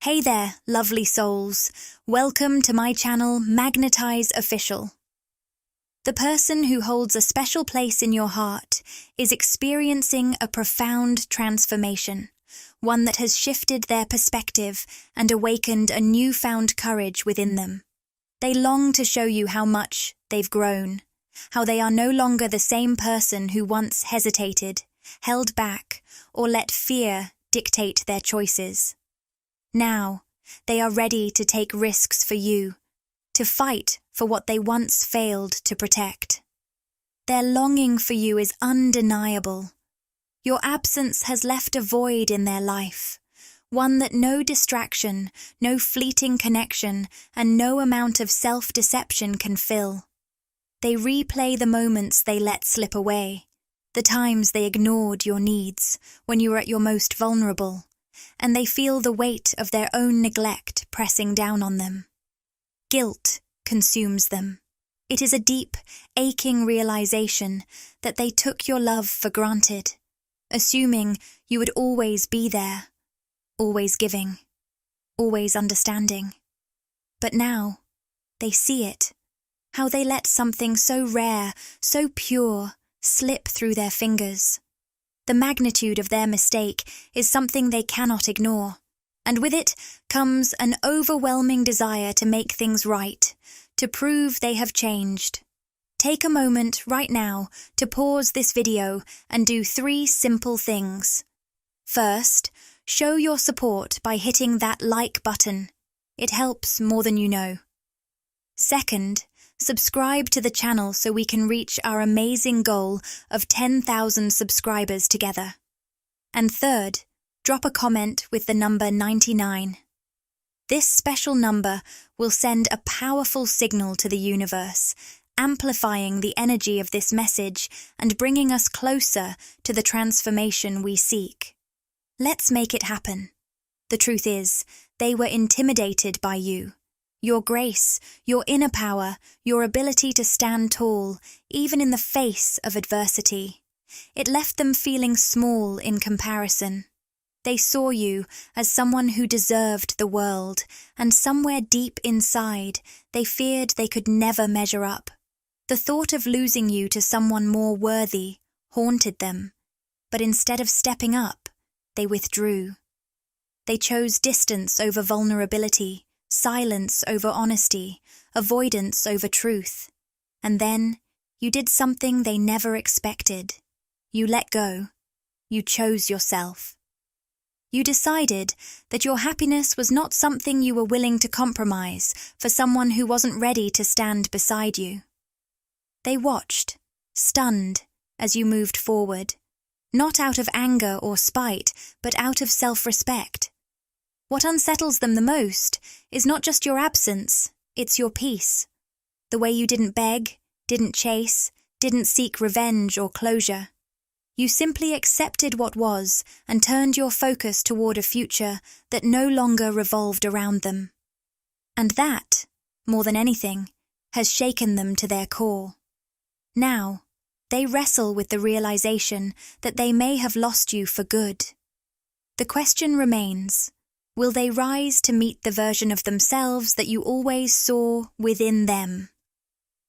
Hey there, lovely souls. Welcome to my channel, Magnetize Official. The person who holds a special place in your heart is experiencing a profound transformation, one that has shifted their perspective and awakened a newfound courage within them. They long to show you how much they've grown, how they are no longer the same person who once hesitated, held back, or let fear dictate their choices. Now, they are ready to take risks for you, to fight for what they once failed to protect. Their longing for you is undeniable. Your absence has left a void in their life, one that no distraction, no fleeting connection, and no amount of self-deception can fill. They replay the moments they let slip away, the times they ignored your needs when you were at your most vulnerable, and they feel the weight of their own neglect pressing down on them. Guilt consumes them. It is a deep, aching realization that they took your love for granted, assuming you would always be there, always giving, always understanding. But now, they see it, how they let something so rare, so pure, slip through their fingers. The magnitude of their mistake is something they cannot ignore, and with it comes an overwhelming desire to make things right, to prove they have changed. Take a moment right now to pause this video and do 3 simple things. First, show your support by hitting that like button. It helps more than you know. Second, subscribe to the channel so we can reach our amazing goal of 10,000 subscribers together. And third, drop a comment with the number 99. This special number will send a powerful signal to the universe, amplifying the energy of this message and bringing us closer to the transformation we seek. Let's make it happen. The truth is, they were intimidated by you. Your grace, your inner power, your ability to stand tall, even in the face of adversity. It left them feeling small in comparison. They saw you as someone who deserved the world, and somewhere deep inside, they feared they could never measure up. The thought of losing you to someone more worthy haunted them, but instead of stepping up, they withdrew. They chose distance over vulnerability, silence over honesty, avoidance over truth. And then, you did something they never expected. You let go. You chose yourself. You decided that your happiness was not something you were willing to compromise for someone who wasn't ready to stand beside you. They watched, stunned, as you moved forward, not out of anger or spite, but out of self-respect. What unsettles them the most is not just your absence, it's your peace. The way you didn't beg, didn't chase, didn't seek revenge or closure. You simply accepted what was and turned your focus toward a future that no longer revolved around them. And that, more than anything, has shaken them to their core. Now, they wrestle with the realization that they may have lost you for good. The question remains, will they rise to meet the version of themselves that you always saw within them?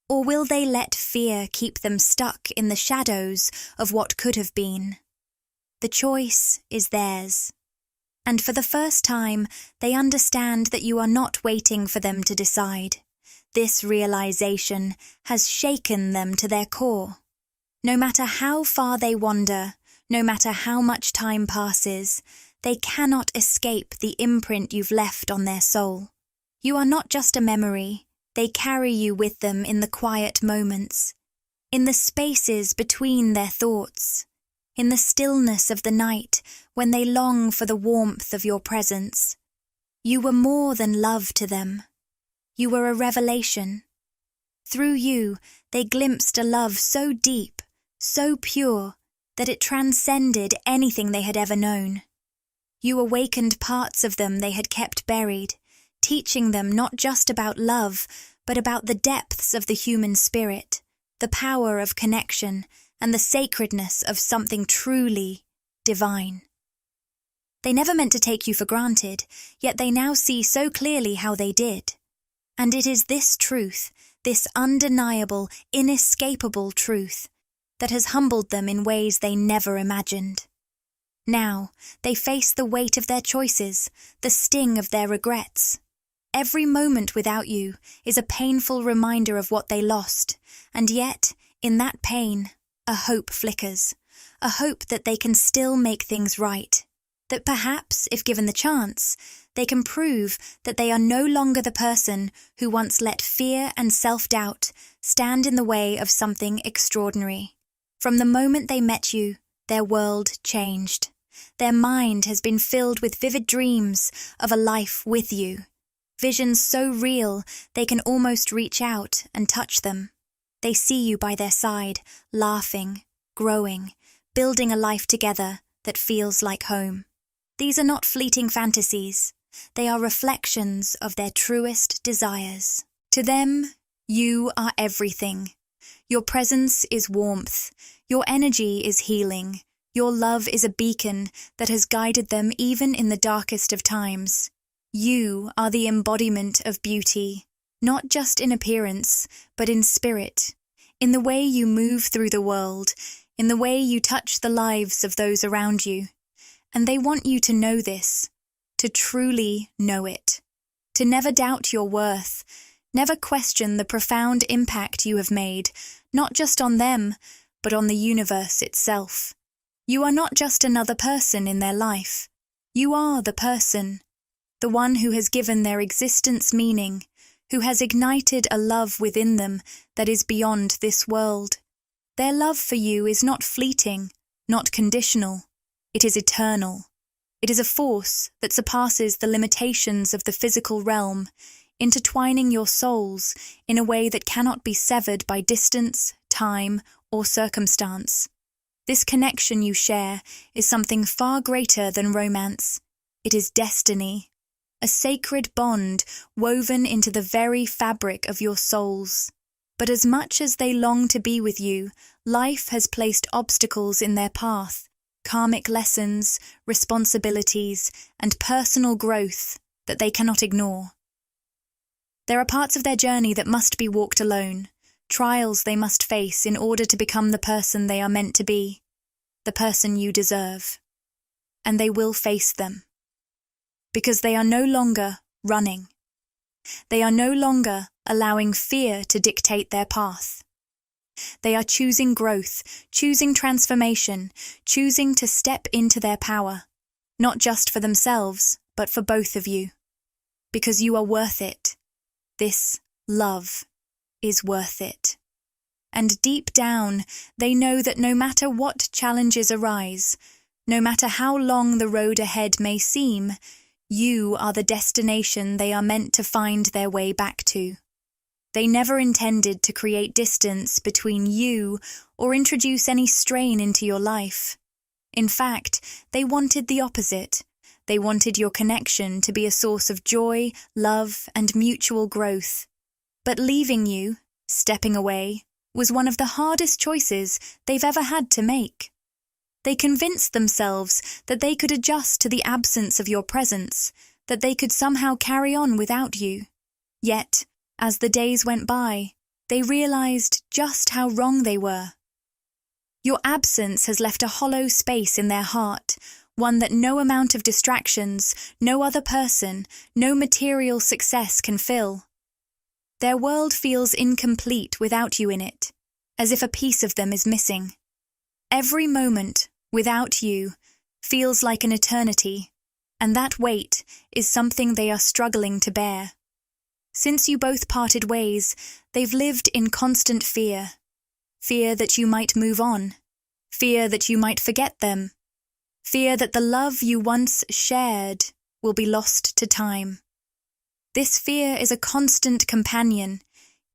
Or will they let fear keep them stuck in the shadows of what could have been? The choice is theirs. And for the first time, they understand that you are not waiting for them to decide. This realization has shaken them to their core. No matter how far they wander, no matter how much time passes, they cannot escape the imprint you've left on their soul. You are not just a memory, they carry you with them in the quiet moments, in the spaces between their thoughts, in the stillness of the night when they long for the warmth of your presence. You were more than love to them. You were a revelation. Through you, they glimpsed a love so deep, so pure, that it transcended anything they had ever known. You awakened parts of them they had kept buried, teaching them not just about love, but about the depths of the human spirit, the power of connection, and the sacredness of something truly divine. They never meant to take you for granted, yet they now see so clearly how they did. And it is this truth, this undeniable, inescapable truth, that has humbled them in ways they never imagined. Now, they face the weight of their choices, the sting of their regrets. Every moment without you is a painful reminder of what they lost, and yet, in that pain, a hope flickers, a hope that they can still make things right, that perhaps, if given the chance, they can prove that they are no longer the person who once let fear and self-doubt stand in the way of something extraordinary. From the moment they met you, their world changed. Their mind has been filled with vivid dreams of a life with you, visions so real they can almost reach out and touch them. They see you by their side, laughing, growing, building a life together that feels like home. These are not fleeting fantasies. They are reflections of their truest desires. To them, you are everything. Your presence is warmth. Your energy is healing. Your love is a beacon that has guided them even in the darkest of times. You are the embodiment of beauty, not just in appearance, but in spirit, in the way you move through the world, in the way you touch the lives of those around you. And they want you to know this, to truly know it, to never doubt your worth, never question the profound impact you have made, not just on them, but on the universe itself. You are not just another person in their life. You are the person, the one who has given their existence meaning, who has ignited a love within them that is beyond this world. Their love for you is not fleeting, not conditional. It is eternal. It is a force that surpasses the limitations of the physical realm, intertwining your souls in a way that cannot be severed by distance, time, or circumstance. This connection you share is something far greater than romance. It is destiny, a sacred bond woven into the very fabric of your souls. But as much as they long to be with you, life has placed obstacles in their path, karmic lessons, responsibilities, and personal growth that they cannot ignore. There are parts of their journey that must be walked alone, trials they must face in order to become the person they are meant to be, the person you deserve. And they will face them. Because they are no longer running. They are no longer allowing fear to dictate their path. They are choosing growth, choosing transformation, choosing to step into their power, not just for themselves, but for both of you. Because you are worth it. This love is worth it. And deep down, they know that no matter what challenges arise, no matter how long the road ahead may seem, you are the destination they are meant to find their way back to. They never intended to create distance between you or introduce any strain into your life. In fact, they wanted the opposite. They wanted your connection to be a source of joy, love, and mutual growth. But leaving you, stepping away, was one of the hardest choices they've ever had to make. They convinced themselves that they could adjust to the absence of your presence, that they could somehow carry on without you. Yet, as the days went by, they realized just how wrong they were. Your absence has left a hollow space in their heart, one that no amount of distractions, no other person, no material success can fill. Their world feels incomplete without you in it, as if a piece of them is missing. Every moment, without you, feels like an eternity, and that weight is something they are struggling to bear. Since you both parted ways, they've lived in constant fear. Fear that you might move on. Fear that you might forget them. Fear that the love you once shared will be lost to time. This fear is a constant companion,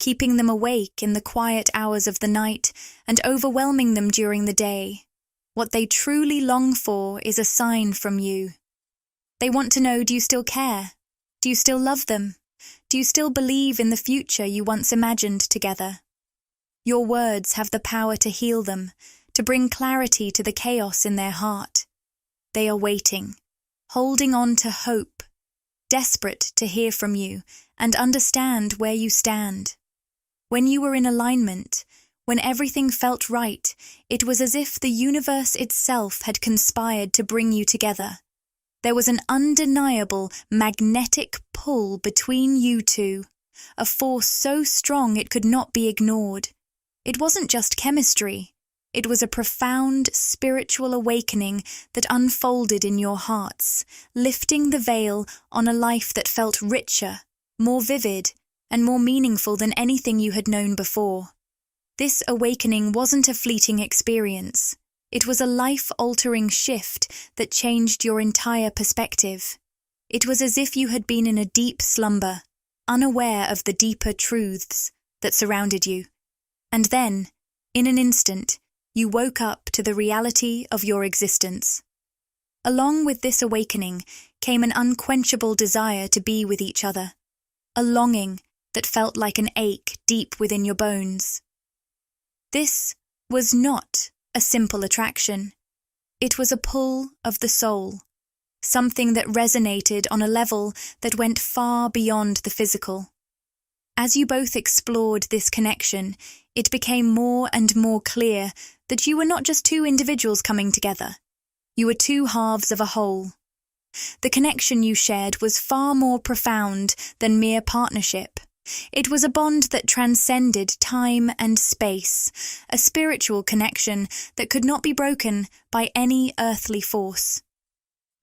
keeping them awake in the quiet hours of the night and overwhelming them during the day. What they truly long for is a sign from you. They want to know, do you still care? Do you still love them? Do you still believe in the future you once imagined together? Your words have the power to heal them, to bring clarity to the chaos in their heart. They are waiting, holding on to hope, desperate to hear from you and understand where you stand. When you were in alignment, when everything felt right, it was as if the universe itself had conspired to bring you together. There was an undeniable magnetic pull between you two, a force so strong it could not be ignored. It wasn't just chemistry. It was a profound spiritual awakening that unfolded in your hearts, lifting the veil on a life that felt richer, more vivid, and more meaningful than anything you had known before. This awakening wasn't a fleeting experience. It was a life-altering shift that changed your entire perspective. It was as if you had been in a deep slumber, unaware of the deeper truths that surrounded you. And then, in an instant, you woke up to the reality of your existence. Along with this awakening came an unquenchable desire to be with each other, a longing that felt like an ache deep within your bones. This was not a simple attraction. It was a pull of the soul, something that resonated on a level that went far beyond the physical. As you both explored this connection, it became more and more clear that you were not just two individuals coming together. You were two halves of a whole. The connection you shared was far more profound than mere partnership. It was a bond that transcended time and space, a spiritual connection that could not be broken by any earthly force.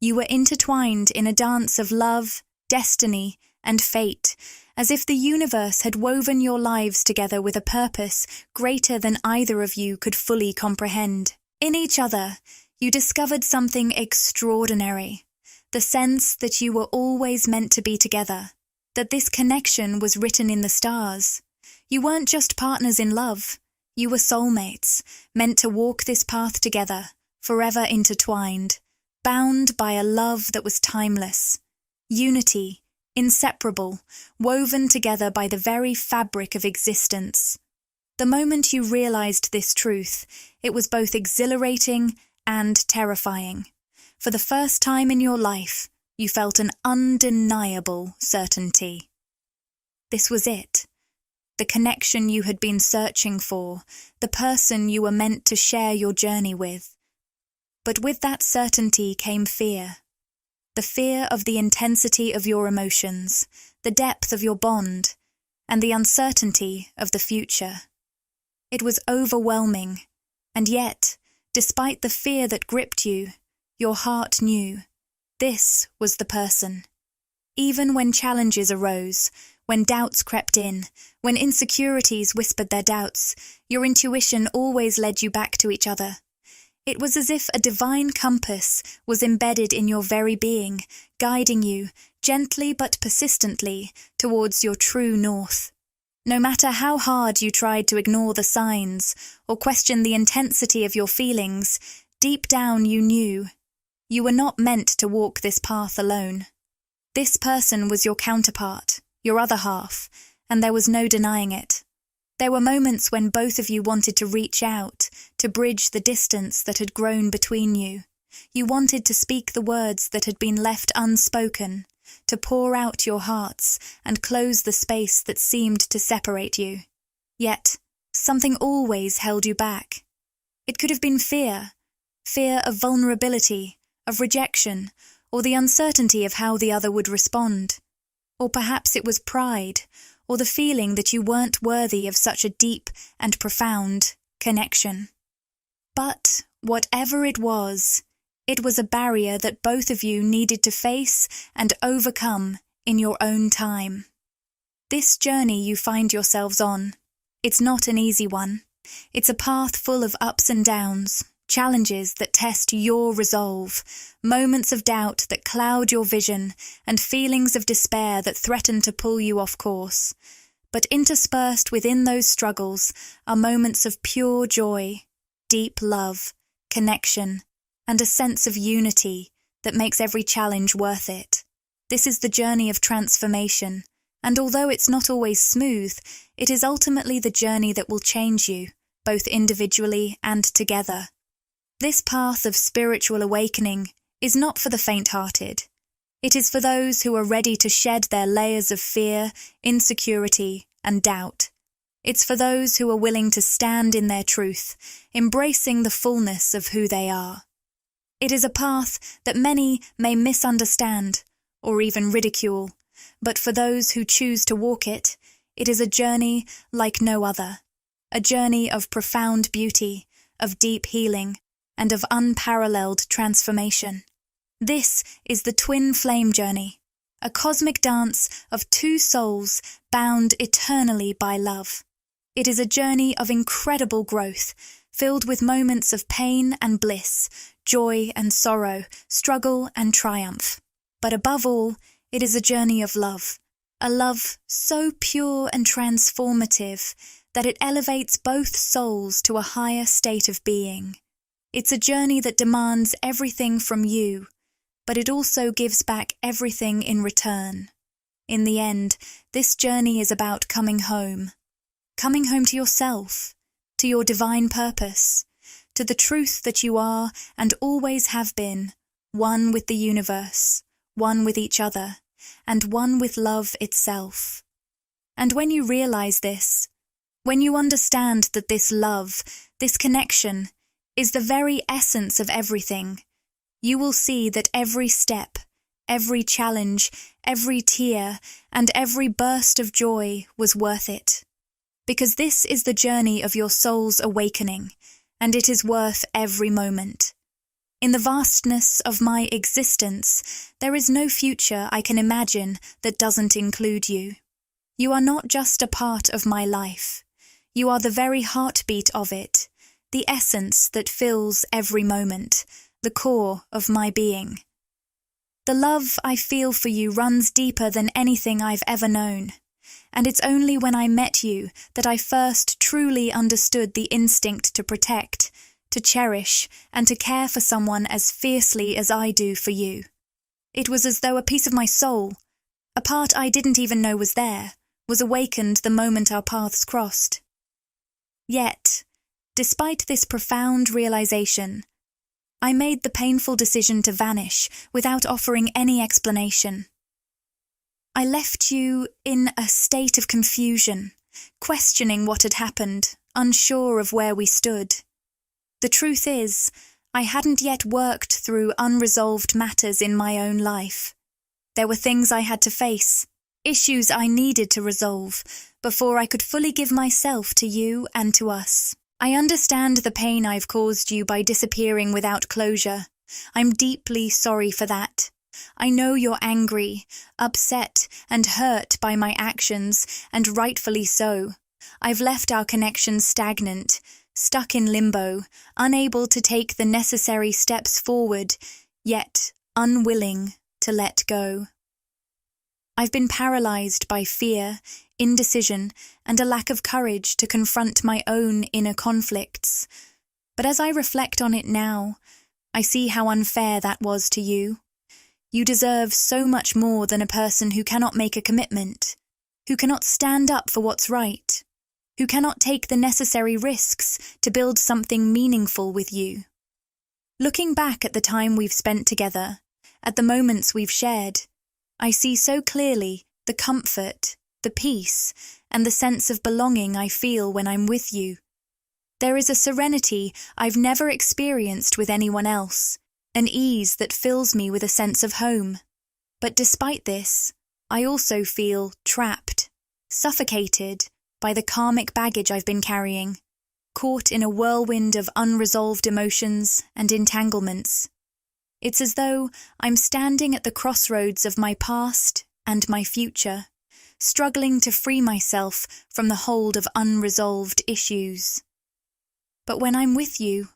You were intertwined in a dance of love, destiny, and fate, as if the universe had woven your lives together with a purpose greater than either of you could fully comprehend. In each other, you discovered something extraordinary, the sense that you were always meant to be together, that this connection was written in the stars. You weren't just partners in love, you were soulmates, meant to walk this path together, forever intertwined, bound by a love that was timeless. Unity, inseparable, woven together by the very fabric of existence. The moment you realized this truth, it was both exhilarating and terrifying. For the first time in your life, you felt an undeniable certainty. This was it. The connection you had been searching for, the person you were meant to share your journey with. But with that certainty came fear. The fear of the intensity of your emotions, the depth of your bond, and the uncertainty of the future. It was overwhelming, and yet, despite the fear that gripped you, your heart knew this was the person. Even when challenges arose, when doubts crept in, when insecurities whispered their doubts, your intuition always led you back to each other. It was as if a divine compass was embedded in your very being, guiding you, gently but persistently, towards your true north. No matter how hard you tried to ignore the signs or question the intensity of your feelings, deep down you knew you were not meant to walk this path alone. This person was your counterpart, your other half, and there was no denying it. There were moments when both of you wanted to reach out, to bridge the distance that had grown between you. You wanted to speak the words that had been left unspoken, to pour out your hearts and close the space that seemed to separate you. Yet, something always held you back. It could have been fear of vulnerability, of rejection, or the uncertainty of how the other would respond. Or perhaps it was pride, or the feeling that you weren't worthy of such a deep and profound connection. But whatever it was a barrier that both of you needed to face and overcome in your own time. This journey you find yourselves on, it's not an easy one. It's a path full of ups and downs, challenges that test your resolve, moments of doubt that cloud your vision, and feelings of despair that threaten to pull you off course. But interspersed within those struggles are moments of pure joy, deep love, connection, and a sense of unity that makes every challenge worth it. This is the journey of transformation, and although it's not always smooth, it is ultimately the journey that will change you, both individually and together. This path of spiritual awakening is not for the faint-hearted. It is for those who are ready to shed their layers of fear, insecurity, and doubt. It's for those who are willing to stand in their truth, embracing the fullness of who they are. It is a path that many may misunderstand or even ridicule, but for those who choose to walk it, it is a journey like no other, a journey of profound beauty, of deep healing, and of unparalleled transformation. This is the twin flame journey, a cosmic dance of two souls bound eternally by love. It is a journey of incredible growth, filled with moments of pain and bliss, joy and sorrow, struggle and triumph. But above all, it is a journey of love, a love so pure and transformative that it elevates both souls to a higher state of being. It's a journey that demands everything from you, but it also gives back everything in return. In the end, this journey is about coming home to yourself, to your divine purpose, to the truth that you are and always have been, one with the universe, one with each other, and one with love itself. And when you realize this, when you understand that this love, this connection, is the very essence of everything, you will see that every step, every challenge, every tear, and every burst of joy was worth it. Because this is the journey of your soul's awakening, and it is worth every moment. In the vastness of my existence, there is no future I can imagine that doesn't include you. You are not just a part of my life. You are the very heartbeat of it, the essence that fills every moment, the core of my being. The love I feel for you runs deeper than anything I've ever known. And it's only when I met you that I first truly understood the instinct to protect, to cherish, and to care for someone as fiercely as I do for you. It was as though a piece of my soul, a part I didn't even know was there, was awakened the moment our paths crossed. Yet, despite this profound realization, I made the painful decision to vanish without offering any explanation. I left you in a state of confusion, questioning what had happened, unsure of where we stood. The truth is, I hadn't yet worked through unresolved matters in my own life. There were things I had to face, issues I needed to resolve, before I could fully give myself to you and to us. I understand the pain I've caused you by disappearing without closure. I'm deeply sorry for that. I know you're angry, upset, and hurt by my actions, and rightfully so. I've left our connection stagnant, stuck in limbo, unable to take the necessary steps forward, yet unwilling to let go. I've been paralyzed by fear, indecision, and a lack of courage to confront my own inner conflicts. But as I reflect on it now, I see how unfair that was to you. You deserve so much more than a person who cannot make a commitment, who cannot stand up for what's right, who cannot take the necessary risks to build something meaningful with you. Looking back at the time we've spent together, at the moments we've shared, I see so clearly the comfort, the peace, and the sense of belonging I feel when I'm with you. There is a serenity I've never experienced with anyone else, an ease that fills me with a sense of home. But despite this, I also feel trapped, suffocated by the karmic baggage I've been carrying, caught in a whirlwind of unresolved emotions and entanglements. It's as though I'm standing at the crossroads of my past and my future, struggling to free myself from the hold of unresolved issues. But when I'm with you,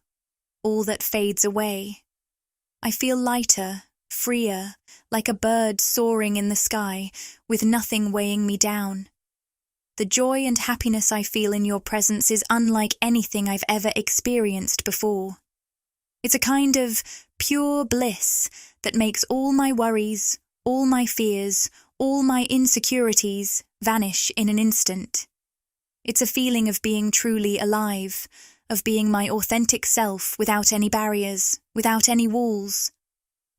all that fades away. I feel lighter, freer, like a bird soaring in the sky, with nothing weighing me down. The joy and happiness I feel in your presence is unlike anything I've ever experienced before. It's a kind of pure bliss that makes all my worries, all my fears, all my insecurities vanish in an instant. It's a feeling of being truly alive, of being my authentic self without any barriers, without any walls.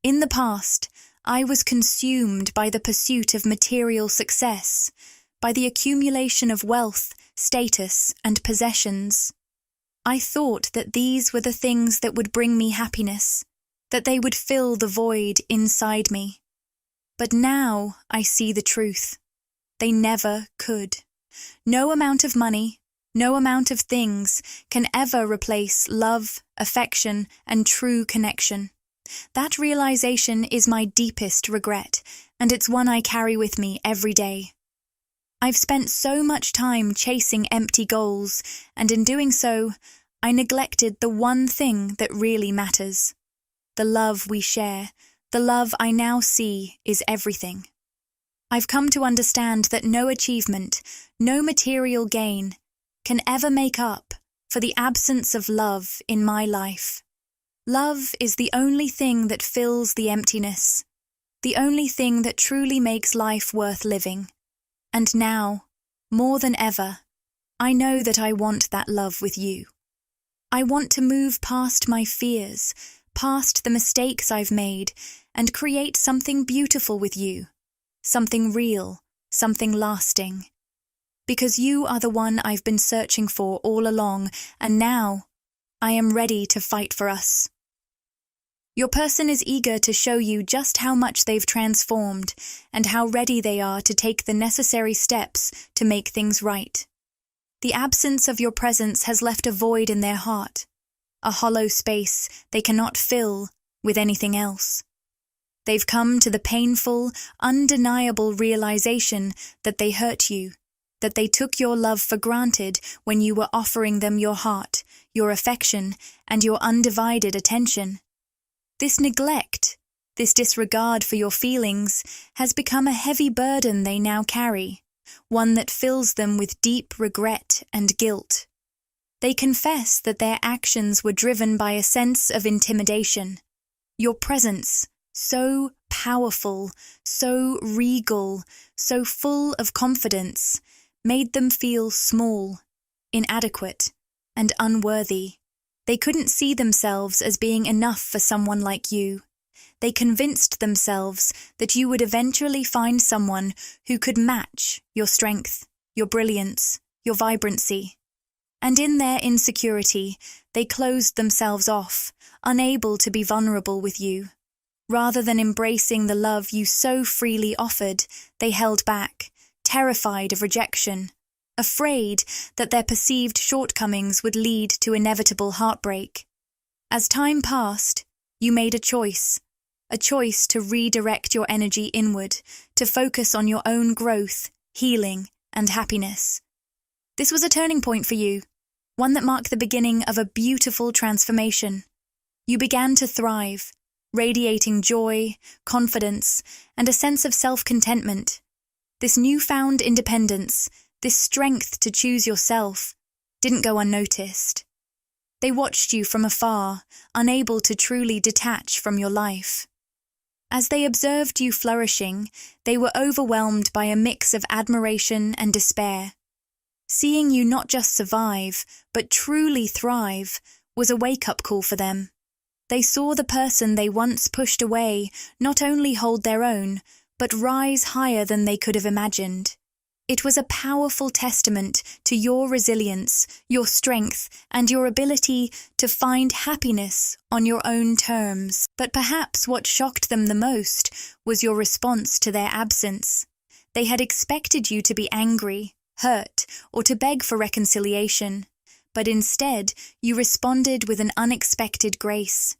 In the past, I was consumed by the pursuit of material success, by the accumulation of wealth, status, and possessions. I thought that these were the things that would bring me happiness, that they would fill the void inside me. But now I see the truth. They never could. No amount of money, no amount of things can ever replace love, affection, and true connection. That realization is my deepest regret, and it's one I carry with me every day. I've spent so much time chasing empty goals, and in doing so, I neglected the one thing that really matters. The love we share, the love I now see is everything. I've come to understand that no achievement, no material gain, can ever make up for the absence of love in my life. Love is the only thing that fills the emptiness, the only thing that truly makes life worth living. And now, more than ever, I know that I want that love with you. I want to move past my fears, past the mistakes I've made, and create something beautiful with you. Something real, something lasting. Because you are the one I've been searching for all along, and now I am ready to fight for us. Your person is eager to show you just how much they've transformed and how ready they are to take the necessary steps to make things right. The absence of your presence has left a void in their heart, a hollow space they cannot fill with anything else. They've come to the painful, undeniable realization that they hurt you, that they took your love for granted when you were offering them your heart, your affection, and your undivided attention. This neglect, this disregard for your feelings, has become a heavy burden they now carry, one that fills them with deep regret and guilt. They confess that their actions were driven by a sense of intimidation. Your presence, so powerful, so regal, so full of confidence, made them feel small, inadequate, and unworthy. They couldn't see themselves as being enough for someone like you. They convinced themselves that you would eventually find someone who could match your strength, your brilliance, your vibrancy. And in their insecurity, they closed themselves off, unable to be vulnerable with you. Rather than embracing the love you so freely offered, they held back, terrified of rejection, afraid that their perceived shortcomings would lead to inevitable heartbreak. As time passed, you made a choice to redirect your energy inward, to focus on your own growth, healing, and happiness. This was a turning point for you, one that marked the beginning of a beautiful transformation. You began to thrive, radiating joy, confidence, and a sense of self-contentment. This newfound independence, this strength to choose yourself, didn't go unnoticed. They watched you from afar, unable to truly detach from your life. As they observed you flourishing, they were overwhelmed by a mix of admiration and despair. Seeing you not just survive, but truly thrive, was a wake-up call for them. They saw the person they once pushed away not only hold their own, but rise higher than they could have imagined. It was a powerful testament to your resilience, your strength, and your ability to find happiness on your own terms. But perhaps what shocked them the most was your response to their absence. They had expected you to be angry, hurt, or to beg for reconciliation. But instead, you responded with an unexpected grace.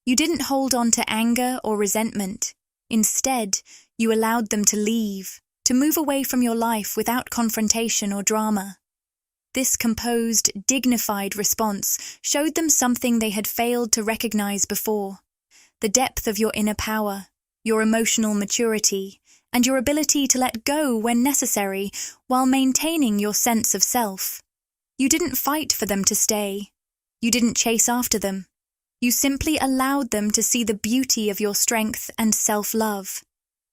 You didn't hold on to anger or resentment. Instead, you allowed them to leave, to move away from your life without confrontation or drama. This composed, dignified response showed them something they had failed to recognize before: the depth of your inner power, your emotional maturity, and your ability to let go when necessary while maintaining your sense of self. You didn't fight for them to stay. You didn't chase after them. You simply allowed them to see the beauty of your strength and self-love.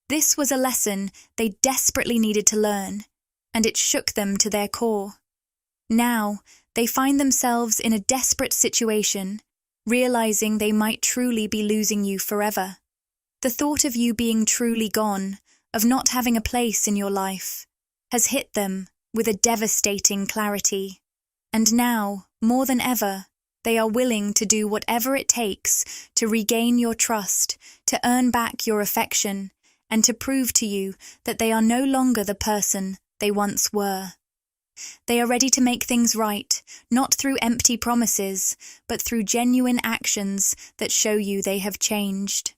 This was a lesson they desperately needed to learn, and it shook them to their core. Now, they find themselves in a desperate situation, realizing they might truly be losing you forever. The thought of you being truly gone, of not having a place in your life, has hit them with a devastating clarity. And now, more than ever, they are willing to do whatever it takes to regain your trust, to earn back your affection, and to prove to you that they are no longer the person they once were. They are ready to make things right, not through empty promises, but through genuine actions that show you they have changed.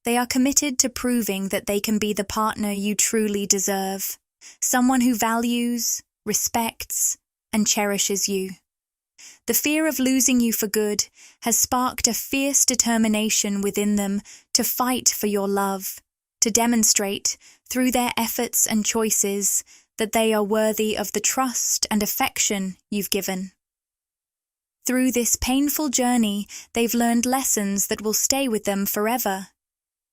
They are committed to proving that they can be the partner you truly deserve, someone who values, respects, and cherishes you. The fear of losing you for good has sparked a fierce determination within them to fight for your love, to demonstrate, through their efforts and choices, that they are worthy of the trust and affection you've given. Through this painful journey, they've learned lessons that will stay with them forever.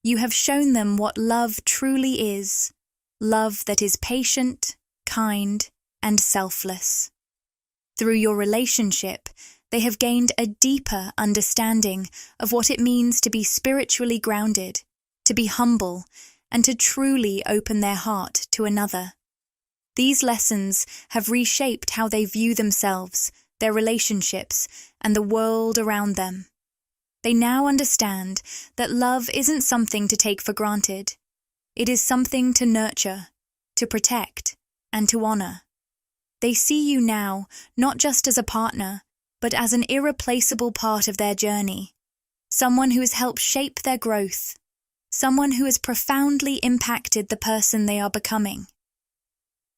You have shown them what love truly is, love that is patient, kind, and selfless. Through your relationship, they have gained a deeper understanding of what it means to be spiritually grounded, to be humble, and to truly open their heart to another. These lessons have reshaped how they view themselves, their relationships, and the world around them. They now understand that love isn't something to take for granted. It is something to nurture, to protect, and to honor. They see you now not just as a partner, but as an irreplaceable part of their journey, someone who has helped shape their growth, someone who has profoundly impacted the person they are becoming.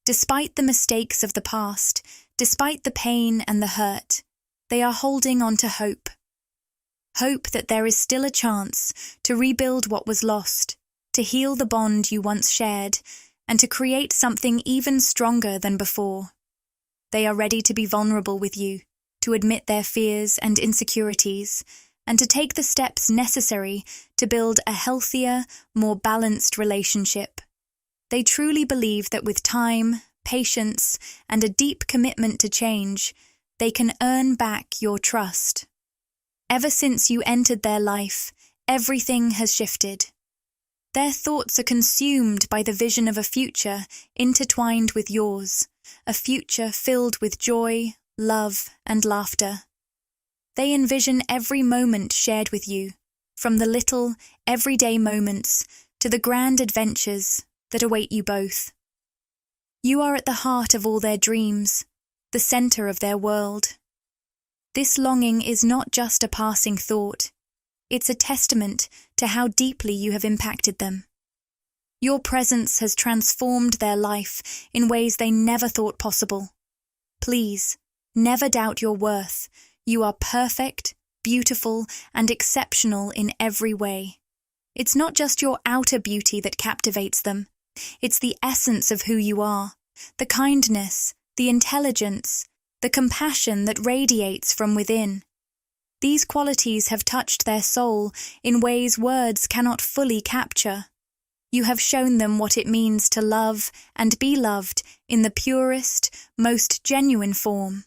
Despite the mistakes of the past, despite the pain and the hurt, they are holding on to hope. Hope that there is still a chance to rebuild what was lost, to heal the bond you once shared, and to create something even stronger than before. They are ready to be vulnerable with you, to admit their fears and insecurities, and to take the steps necessary to build a healthier, more balanced relationship. They truly believe that with time, patience, and a deep commitment to change, they can earn back your trust. Ever since you entered their life, everything has shifted. Their thoughts are consumed by the vision of a future intertwined with yours, a future filled with joy, love, and laughter. They envision every moment shared with you, from the little, everyday moments to the grand adventures that await you both. You are at the heart of all their dreams, the center of their world. This longing is not just a passing thought, it's a testament to how deeply you have impacted them. Your presence has transformed their life in ways they never thought possible. Please, never doubt your worth. You are perfect, beautiful, and exceptional in every way. It's not just your outer beauty that captivates them. It's the essence of who you are, the kindness, the intelligence, the compassion that radiates from within. These qualities have touched their soul in ways words cannot fully capture. You have shown them what it means to love and be loved in the purest, most genuine form.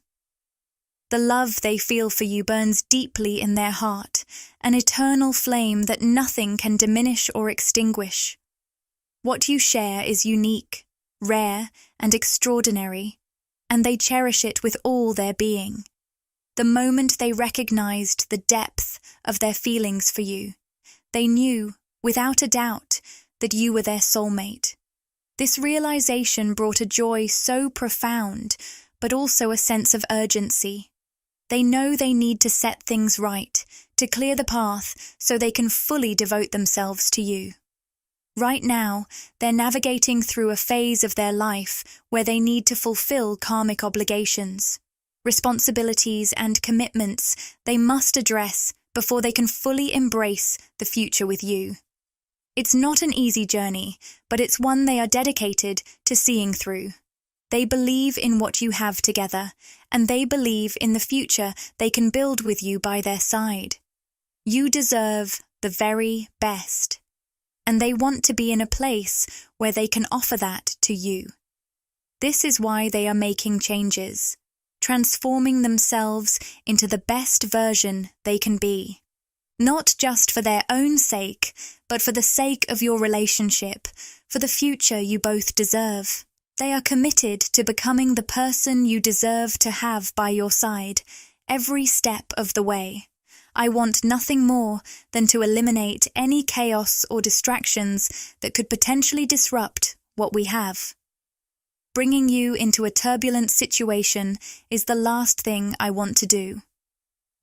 The love they feel for you burns deeply in their heart, an eternal flame that nothing can diminish or extinguish. What you share is unique, rare, and extraordinary, and they cherish it with all their being. The moment they recognized the depth of their feelings for you, they knew, without a doubt, that you were their soulmate. This realization brought a joy so profound, but also a sense of urgency. They know they need to set things right, to clear the path so they can fully devote themselves to you. Right now, they're navigating through a phase of their life where they need to fulfill karmic obligations, responsibilities and commitments they must address before they can fully embrace the future with you. It's not an easy journey, but it's one they are dedicated to seeing through. They believe in what you have together, and they believe in the future they can build with you by their side. You deserve the very best, and they want to be in a place where they can offer that to you. This is why they are making changes, transforming themselves into the best version they can be. Not just for their own sake, but for the sake of your relationship, for the future you both deserve. They are committed to becoming the person you deserve to have by your side, every step of the way. I want nothing more than to eliminate any chaos or distractions that could potentially disrupt what we have. Bringing you into a turbulent situation is the last thing I want to do.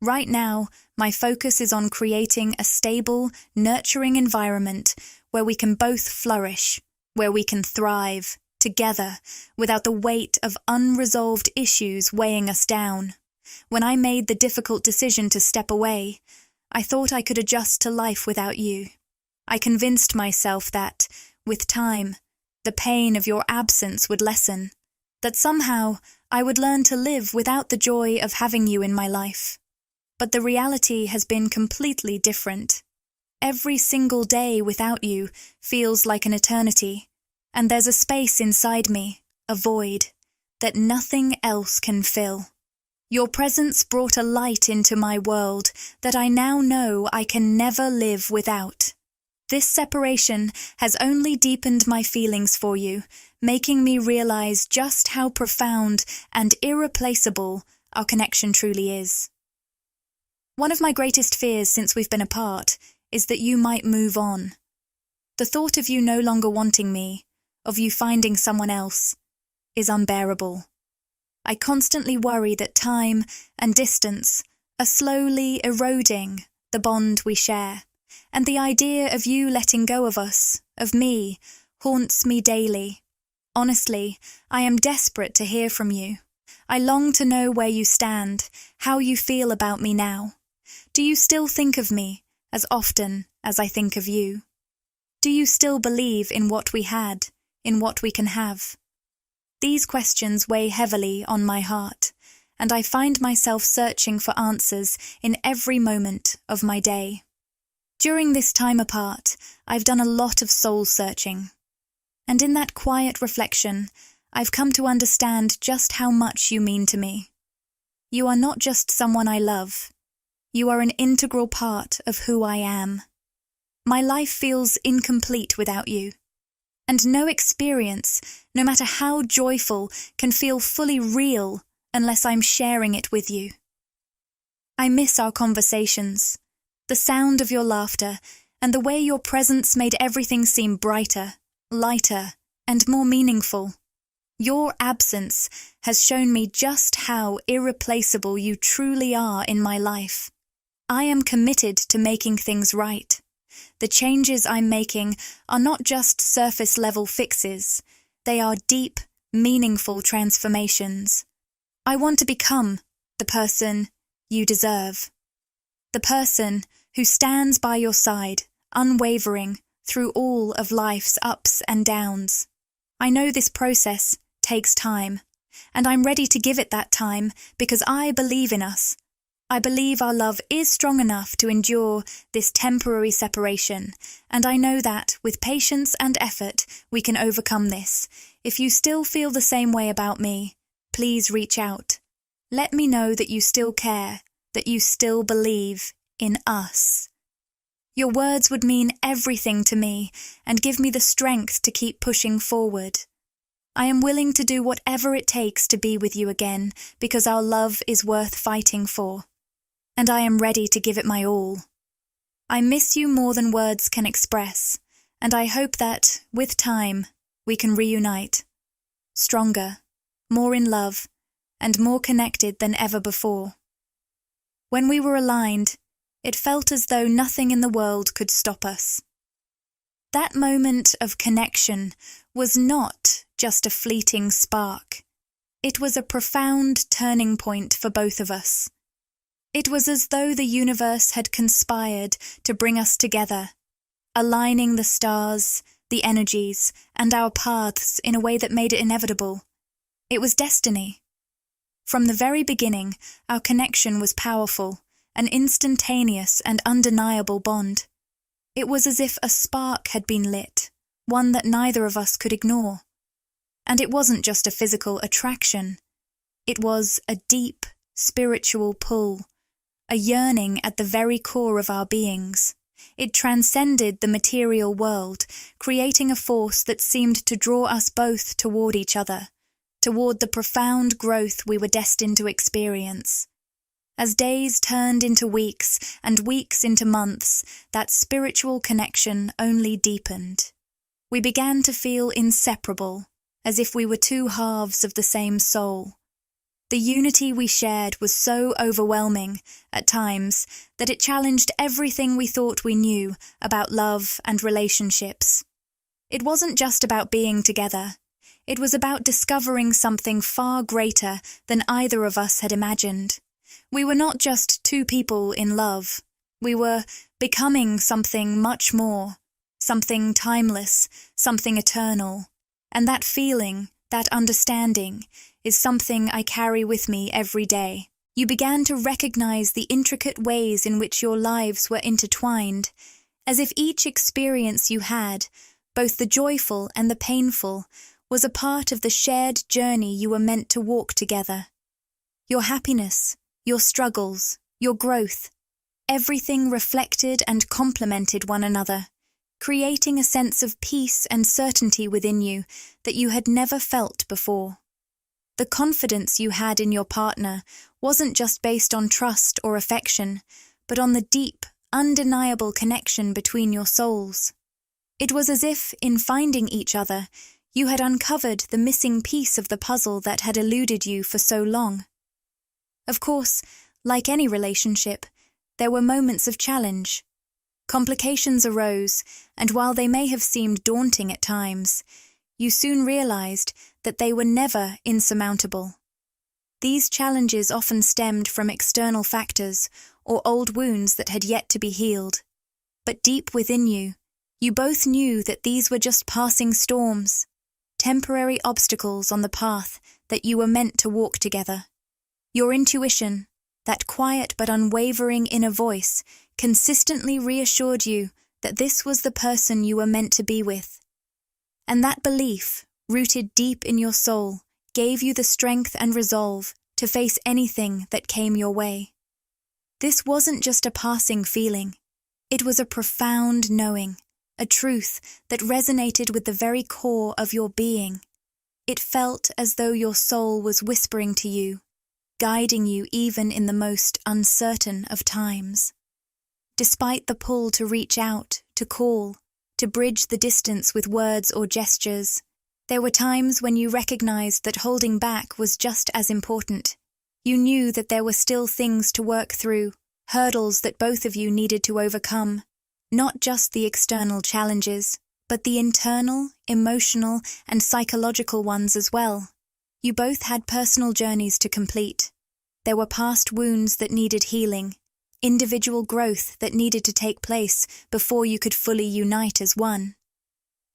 Right now, my focus is on creating a stable, nurturing environment where we can both flourish, where we can thrive together without the weight of unresolved issues weighing us down. When I made the difficult decision to step away, I thought I could adjust to life without you. I convinced myself that, with time, the pain of your absence would lessen, that somehow I would learn to live without the joy of having you in my life. But the reality has been completely different. Every single day without you feels like an eternity, and there's a space inside me, a void, that nothing else can fill. Your presence brought a light into my world that I now know I can never live without. This separation has only deepened my feelings for you, making me realize just how profound and irreplaceable our connection truly is. One of my greatest fears since we've been apart is that you might move on. The thought of you no longer wanting me, of you finding someone else, is unbearable. I constantly worry that time and distance are slowly eroding the bond we share, and the idea of you letting go of us, of me, haunts me daily. Honestly, I am desperate to hear from you. I long to know where you stand, how you feel about me now. Do you still think of me as often as I think of you? Do you still believe in what we had, in what we can have? These questions weigh heavily on my heart, and I find myself searching for answers in every moment of my day. During this time apart, I've done a lot of soul-searching, and in that quiet reflection, I've come to understand just how much you mean to me. You are not just someone I love. You are an integral part of who I am. My life feels incomplete without you. And no experience, no matter how joyful, can feel fully real unless I'm sharing it with you. I miss our conversations, the sound of your laughter, and the way your presence made everything seem brighter, lighter, and more meaningful. Your absence has shown me just how irreplaceable you truly are in my life. I am committed to making things right. The changes I'm making are not just surface-level fixes. They are deep, meaningful transformations. I want to become the person you deserve. The person who stands by your side, unwavering, through all of life's ups and downs. I know this process takes time, and I'm ready to give it that time because I believe in us. I believe our love is strong enough to endure this temporary separation, and I know that, with patience and effort, we can overcome this. If you still feel the same way about me, please reach out. Let me know that you still care, that you still believe in us. Your words would mean everything to me and give me the strength to keep pushing forward. I am willing to do whatever it takes to be with you again because our love is worth fighting for. And I am ready to give it my all. I miss you more than words can express, and I hope that, with time, we can reunite. Stronger, more in love, and more connected than ever before. When we were aligned, it felt as though nothing in the world could stop us. That moment of connection was not just a fleeting spark. It was a profound turning point for both of us. It was as though the universe had conspired to bring us together, aligning the stars, the energies, and our paths in a way that made it inevitable. It was destiny. From the very beginning, our connection was powerful, an instantaneous and undeniable bond. It was as if a spark had been lit, one that neither of us could ignore. And it wasn't just a physical attraction. It was a deep, spiritual pull, a yearning at the very core of our beings. It transcended the material world, creating a force that seemed to draw us both toward each other, toward the profound growth we were destined to experience. As days turned into weeks and weeks into months, that spiritual connection only deepened. We began to feel inseparable, as if we were two halves of the same soul. The unity we shared was so overwhelming, at times, that it challenged everything we thought we knew about love and relationships. It wasn't just about being together. It was about discovering something far greater than either of us had imagined. We were not just two people in love. We were becoming something much more, something timeless, something eternal. And that feeling, that understanding, is something I carry with me every day. You began to recognize the intricate ways in which your lives were intertwined, as if each experience you had, both the joyful and the painful, was a part of the shared journey you were meant to walk together. Your happiness, your struggles, your growth, everything reflected and complemented one another, creating a sense of peace and certainty within you that you had never felt before. The confidence you had in your partner wasn't just based on trust or affection, but on the deep, undeniable connection between your souls. It was as if, in finding each other, you had uncovered the missing piece of the puzzle that had eluded you for so long. Of course, like any relationship, there were moments of challenge. Complications arose, and while they may have seemed daunting at times, you soon realized that they were never insurmountable. These challenges often stemmed from external factors or old wounds that had yet to be healed. But deep within you, you both knew that these were just passing storms, temporary obstacles on the path that you were meant to walk together. Your intuition, that quiet but unwavering inner voice, consistently reassured you that this was the person you were meant to be with. And that belief, rooted deep in your soul, gave you the strength and resolve to face anything that came your way. This wasn't just a passing feeling. It was a profound knowing, a truth that resonated with the very core of your being. It felt as though your soul was whispering to you, guiding you even in the most uncertain of times. Despite the pull to reach out, to call, to bridge the distance with words or gestures, there were times when you recognized that holding back was just as important. You knew that there were still things to work through, hurdles that both of you needed to overcome, not just the external challenges, but the internal, emotional, and psychological ones as well. You both had personal journeys to complete. There were past wounds that needed healing, individual growth that needed to take place before you could fully unite as one.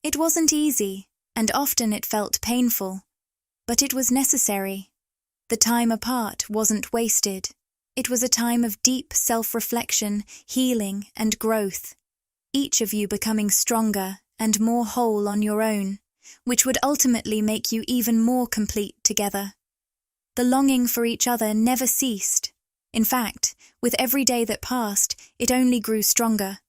It wasn't easy, and often it felt painful, but it was necessary. The time apart wasn't wasted. It was a time of deep self-reflection, healing, and growth, each of you becoming stronger and more whole on your own, which would ultimately make you even more complete together. The longing for each other never ceased. In fact, with every day that passed, it only grew stronger.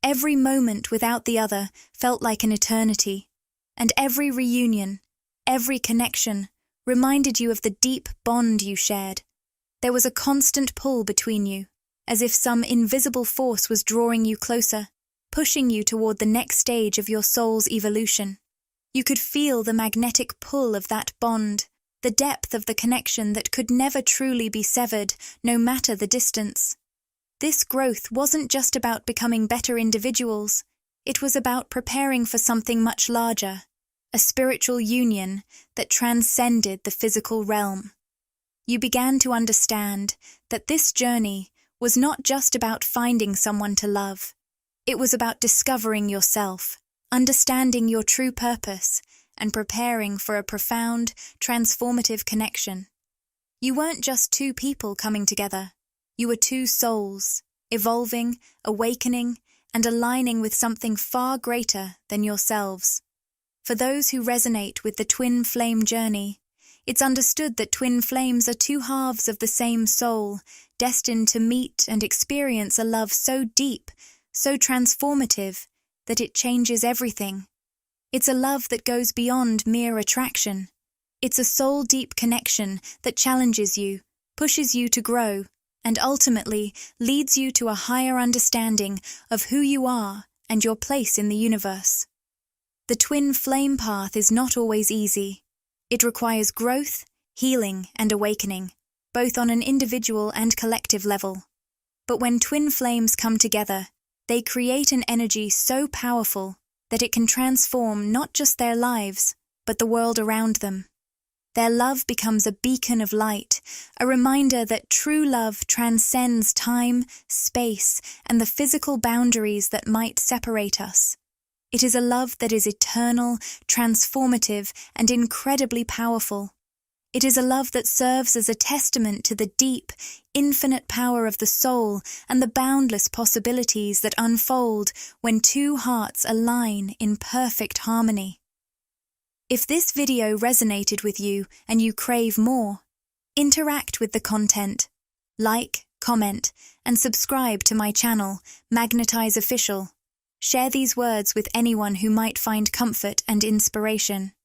Every moment without the other felt like an eternity, and every reunion, every connection, reminded you of the deep bond you shared. There was a constant pull between you, as if some invisible force was drawing you closer, pushing you toward the next stage of your soul's evolution. You could feel the magnetic pull of that bond, the depth of the connection that could never truly be severed, no matter the distance. This growth wasn't just about becoming better individuals. It was about preparing for something much larger, a spiritual union that transcended the physical realm. You began to understand that this journey was not just about finding someone to love. It was about discovering yourself, understanding your true purpose, and preparing for a profound, transformative connection. You weren't just two people coming together. You were two souls, evolving, awakening, and aligning with something far greater than yourselves. For those who resonate with the twin flame journey, it's understood that twin flames are two halves of the same soul, destined to meet and experience a love so deep so transformative that it changes everything. It's a love that goes beyond mere attraction. It's a soul-deep connection that challenges you, pushes you to grow, and ultimately leads you to a higher understanding of who you are and your place in the universe. The twin flame path is not always easy. It requires growth, healing, and awakening, both on an individual and collective level. But when twin flames come together, they create an energy so powerful that it can transform not just their lives, but the world around them. Their love becomes a beacon of light, a reminder that true love transcends time, space, and the physical boundaries that might separate us. It is a love that is eternal, transformative, and incredibly powerful. It is a love that serves as a testament to the deep, infinite power of the soul and the boundless possibilities that unfold when two hearts align in perfect harmony. If this video resonated with you and you crave more, interact with the content, like, comment, and subscribe to my channel, Magnetize Official. Share these words with anyone who might find comfort and inspiration.